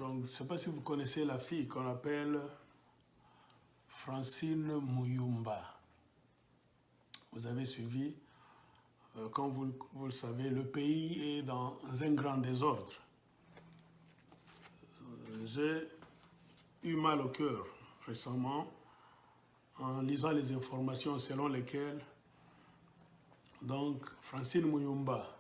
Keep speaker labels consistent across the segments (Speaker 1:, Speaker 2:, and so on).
Speaker 1: Donc, je ne sais pas si vous connaissez la fille qu'on appelle Francine Muyumba. Vous avez suivi, comme vous le savez, le pays est dans un grand désordre. J'ai eu mal au cœur récemment en lisant les informations selon lesquelles donc Francine Muyumba,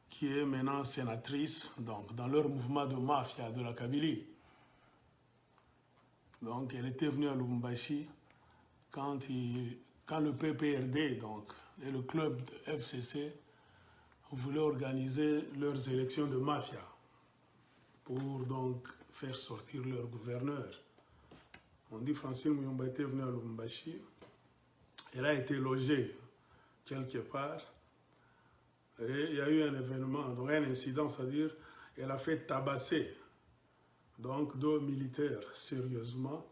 Speaker 1: qui est maintenant sénatrice donc, dans leur mouvement de mafia de la Kabylie. Donc elle était venue à Lubumbashi quand le PPRD donc, et le club de FCC voulaient organiser leurs élections de mafia pour donc faire sortir leur gouverneur. On dit Francine Muyumba était venue à Lubumbashi, elle a été logée quelque part, et il y a eu un événement, donc un incident, c'est-à-dire elle a fait tabasser donc 2 militaires sérieusement,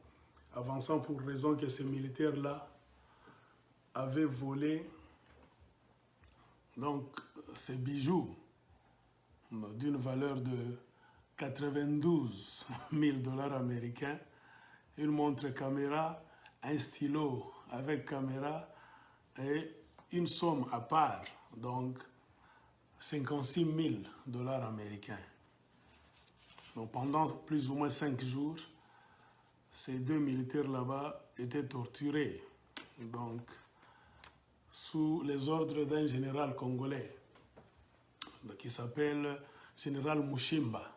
Speaker 1: avançant pour raison que ces militaires-là avaient volé donc ces bijoux d'une valeur de 92 000 $ américains, une montre caméra, un stylo avec caméra et une somme à part, donc 56 000 $ américains. Donc pendant plus ou moins 5 jours, ces 2 militaires là-bas étaient torturés, donc sous les ordres d'un général congolais qui s'appelle général Mushimba.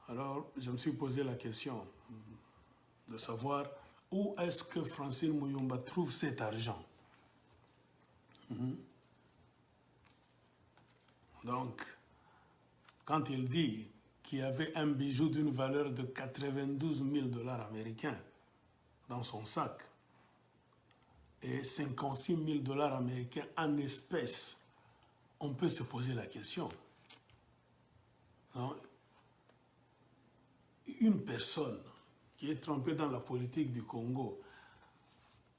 Speaker 1: Alors je me suis posé la question de savoir où est-ce que Francine Muyumba trouve cet argent. Donc, quand il dit qu'il y avait un bijou d'une valeur de 92 000 $ américains dans son sac et 56 000 $ américains en espèces, on peut se poser la question. Non? Une personne qui est trempée dans la politique du Congo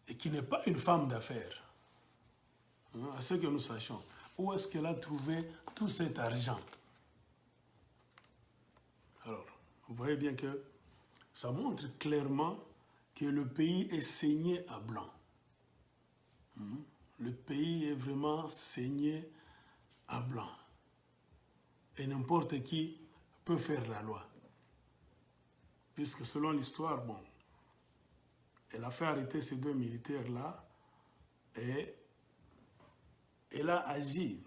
Speaker 1: et qui n'est pas une femme d'affaires, à ce que nous sachions, où est-ce qu'elle a trouvé tout cet argent? Alors, vous voyez bien que ça montre clairement que le pays est saigné à blanc. Le pays est vraiment saigné à blanc. Et n'importe qui peut faire la loi. Puisque selon l'histoire, bon, elle a fait arrêter ces 2 militaires-là et elle a agi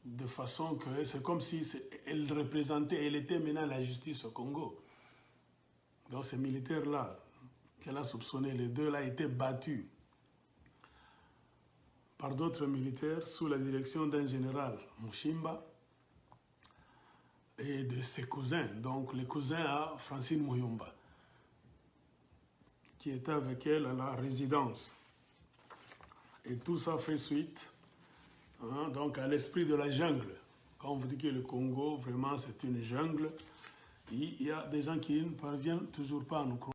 Speaker 1: de façon que c'est comme si elle représentait, elle était maintenant la justice au Congo. Donc ces militaires-là, qu'elle a soupçonnés, les 2-là, étaient battus par d'autres militaires sous la direction d'un général Mushimba et de ses cousins, donc les cousins à Francine Muyumba, qui étaient avec elle à la résidence. Et tout ça fait suite donc à l'esprit de la jungle. Quand on vous dit que le Congo, vraiment, c'est une jungle, il y a des gens qui ne parviennent toujours pas à nous croire.